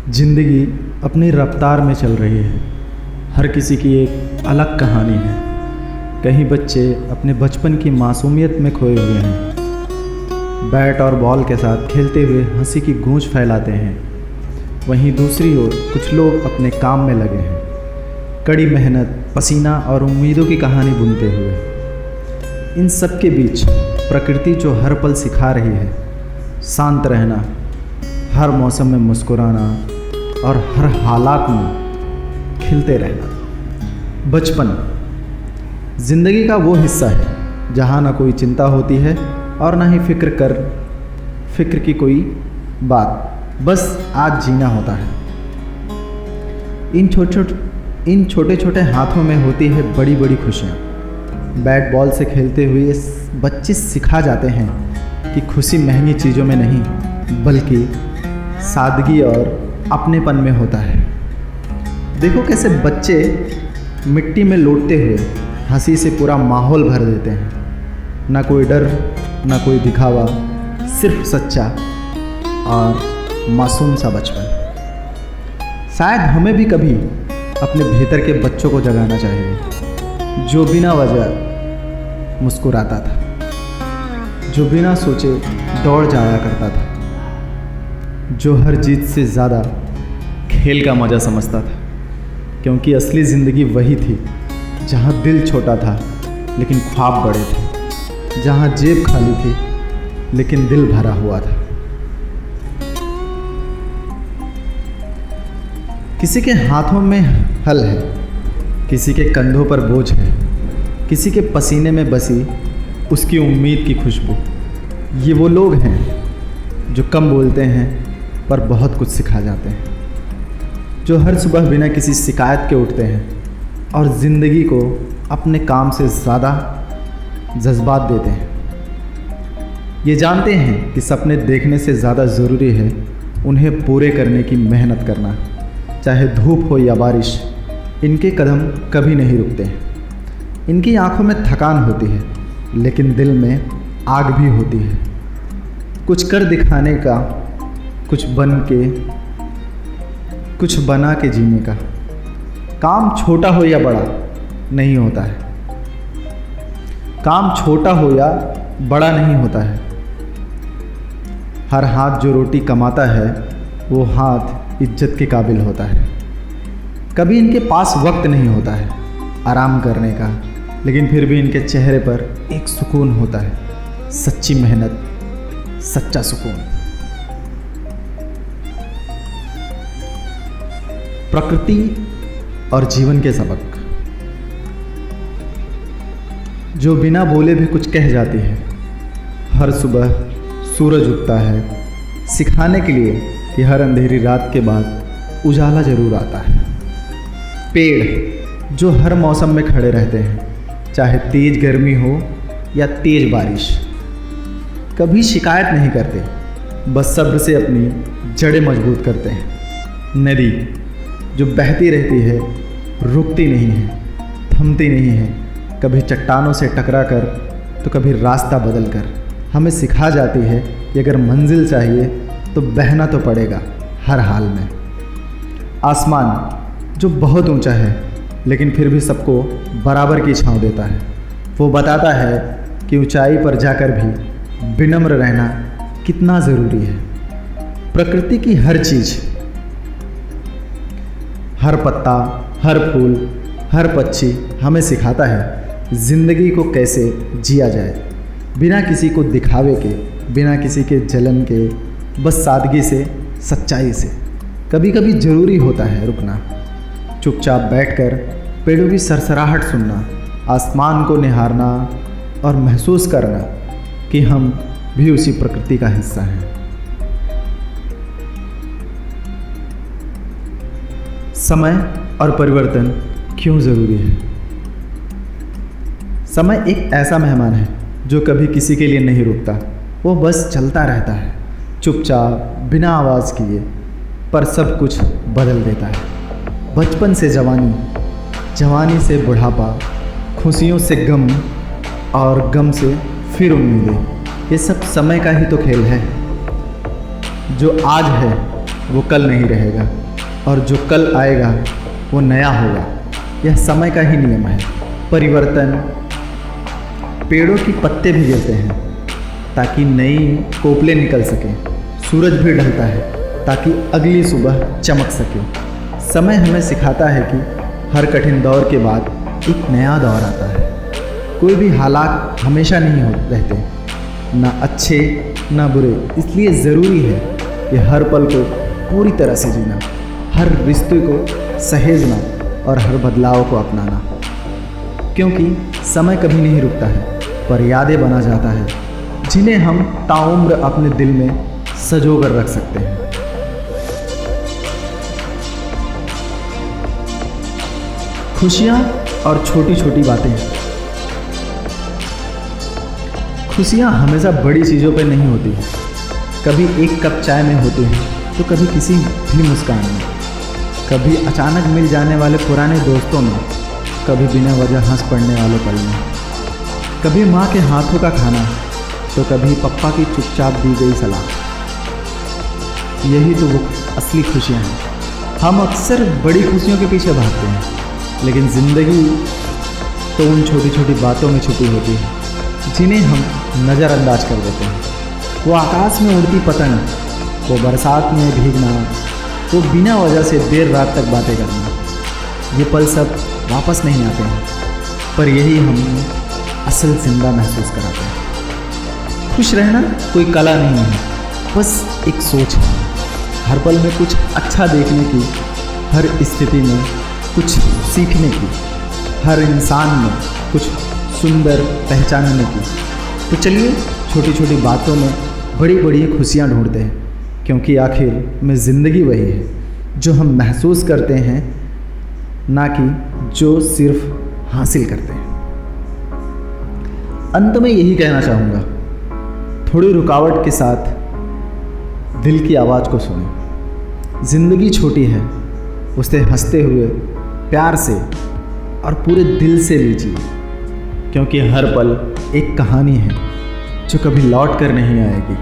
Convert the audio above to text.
जिंदगी अपनी रफ्तार में चल रही है। हर किसी की एक अलग कहानी है। कहीं बच्चे अपने बचपन की मासूमियत में खोए हुए हैं, बैट और बॉल के साथ खेलते हुए हंसी की गूंज फैलाते हैं। वहीं दूसरी ओर कुछ लोग अपने काम में लगे हैं, कड़ी मेहनत, पसीना और उम्मीदों की कहानी बुनते हुए। इन सब के बीच प्रकृति जो हर पल सिखा रही है शांत रहना, हर मौसम में मुस्कुराना और हर हालात में खिलते रहना। बचपन ज़िंदगी का वो हिस्सा है जहाँ ना कोई चिंता होती है और ना ही फिक्र की कोई बात, बस आज जीना होता है। इन छोटे छोटे हाथों में होती है बड़ी बड़ी खुशियाँ। बैट बॉल से खेलते हुए बच्चे सिखा जाते हैं कि खुशी महंगी चीज़ों में नहीं बल्कि सादगी और अपनेपन में होता है। देखो कैसे बच्चे मिट्टी में लौटते हुए हंसी से पूरा माहौल भर देते हैं। ना कोई डर, ना कोई दिखावा, सिर्फ सच्चा और मासूम सा बचपन। शायद हमें भी कभी अपने भीतर के बच्चों को जगाना चाहिए, जो बिना वजह मुस्कुराता था, जो बिना सोचे दौड़ जाया करता था, जो हर जीत से ज़्यादा खेल का मज़ा समझता था। क्योंकि असली ज़िंदगी वही थी जहाँ दिल छोटा था लेकिन ख्वाब बड़े थे, जहाँ जेब खाली थी लेकिन दिल भरा हुआ था। किसी के हाथों में हल है, किसी के कंधों पर बोझ है, किसी के पसीने में बसी उसकी उम्मीद की खुशबू। ये वो लोग हैं जो कम बोलते हैं पर बहुत कुछ सिखा जाते हैं, जो हर सुबह बिना किसी शिकायत के उठते हैं और ज़िंदगी को अपने काम से ज़्यादा जज्बात देते हैं। ये जानते हैं कि सपने देखने से ज़्यादा ज़रूरी है उन्हें पूरे करने की मेहनत करना। चाहे धूप हो या बारिश, इनके कदम कभी नहीं रुकते हैं। इनकी आंखों में थकान होती है लेकिन दिल में आग भी होती है। कुछ कर दिखाने का, कुछ बना के जीने का। काम छोटा हो या बड़ा नहीं होता है, काम छोटा हो या बड़ा नहीं होता है। हर हाथ जो रोटी कमाता है वो हाथ इज्जत के काबिल होता है। कभी इनके पास वक्त नहीं होता है आराम करने का, लेकिन फिर भी इनके चेहरे पर एक सुकून होता है, सच्ची मेहनत, सच्चा सुकून। प्रकृति और जीवन के सबक जो बिना बोले भी कुछ कह जाती है। हर सुबह सूरज उगता है, सिखाने के लिए कि हर अंधेरी रात के बाद उजाला जरूर आता है। पेड़ जो हर मौसम में खड़े रहते हैं, चाहे तेज गर्मी हो या तेज बारिश, कभी शिकायत नहीं करते, बस सब्र से अपनी जड़ें मजबूत करते हैं। नदी जो बहती रहती है, रुकती नहीं है, थमती नहीं है, कभी चट्टानों से टकरा कर तो कभी रास्ता बदल कर हमें सिखा जाती है कि अगर मंजिल चाहिए तो बहना तो पड़ेगा हर हाल में। आसमान जो बहुत ऊंचा है लेकिन फिर भी सबको बराबर की छांव देता है। वो बताता है कि ऊंचाई पर जाकर भी विनम्र रहना कितना ज़रूरी है। प्रकृति की हर चीज़, हर पत्ता, हर फूल, हर पक्षी हमें सिखाता है ज़िंदगी को कैसे जिया जाए, बिना किसी को दिखावे के, बिना किसी के जलन के, बस सादगी से, सच्चाई से। कभी कभी ज़रूरी होता है रुकना, चुपचाप बैठकर पेड़ों की सरसराहट सुनना, आसमान को निहारना और महसूस करना कि हम भी उसी प्रकृति का हिस्सा हैं। समय और परिवर्तन क्यों ज़रूरी है? समय एक ऐसा मेहमान है जो कभी किसी के लिए नहीं रुकता। वो बस चलता रहता है, चुपचाप, बिना आवाज़ किए, पर सब कुछ बदल देता है। बचपन से जवानी, जवानी से बुढ़ापा, खुशियों से गम और गम से फिर उम्मीदें, ये सब समय का ही तो खेल है। जो आज है वो कल नहीं रहेगा, और जो कल आएगा वो नया होगा। यह समय का ही नियम है। परिवर्तन, पेड़ों की पत्ते भी गिरते हैं ताकि नई कोपलें निकल सकें। सूरज भी ढलता है ताकि अगली सुबह चमक सके। समय हमें सिखाता है कि हर कठिन दौर के बाद एक नया दौर आता है। कोई भी हालात हमेशा नहीं रहते, ना अच्छे ना बुरे। इसलिए ज़रूरी है कि हर पल को पूरी तरह से जीना, हर रिश्ते को सहेजना और हर बदलाव को अपनाना। क्योंकि समय कभी नहीं रुकता है, पर यादें बना जाता है जिन्हें हम ताउम्र अपने दिल में सजो कर रख सकते हैं। खुशियाँ और छोटी छोटी बातें। खुशियाँ हमेशा बड़ी चीज़ों पे नहीं होती हैं। कभी एक कप चाय में होती हैं, तो कभी किसी भी मुस्कान में, कभी अचानक मिल जाने वाले पुराने दोस्तों में, कभी बिना वजह हंस पड़ने वाले पल में, कभी माँ के हाथों का खाना, तो कभी पप्पा की चुपचाप दी गई सलाह। यही तो वो असली खुशियाँ हैं। हम अक्सर बड़ी खुशियों के पीछे भागते हैं, लेकिन ज़िंदगी तो उन छोटी छोटी बातों में छुपी होती है जिन्हें हम नज़रअंदाज कर देते हैं। वो आकाश में उड़ती पतंग, वो बरसात में भीगना, वो बिना वजह से देर रात तक बातें करना। ये पल सब वापस नहीं आते हैं, पर यही हमें असल जिंदा महसूस कराते हैं। खुश रहना कोई कला नहीं है, बस एक सोच है। हर पल में कुछ अच्छा देखने की, हर स्थिति में कुछ सीखने की, हर इंसान में कुछ सुंदर पहचानने की। तो चलिए छोटी छोटी बातों में बड़ी बड़ी खुशियाँ ढूंढते हैं, क्योंकि आखिर में ज़िंदगी वही है जो हम महसूस करते हैं, ना कि जो सिर्फ हासिल करते हैं। अंत में यही कहना चाहूँगा, थोड़ी रुकावट के साथ दिल की आवाज़ को सुनें। ज़िंदगी छोटी है, उसे हंसते हुए प्यार से और पूरे दिल से लीजिए, क्योंकि हर पल एक कहानी है जो कभी लौट कर नहीं आएगी।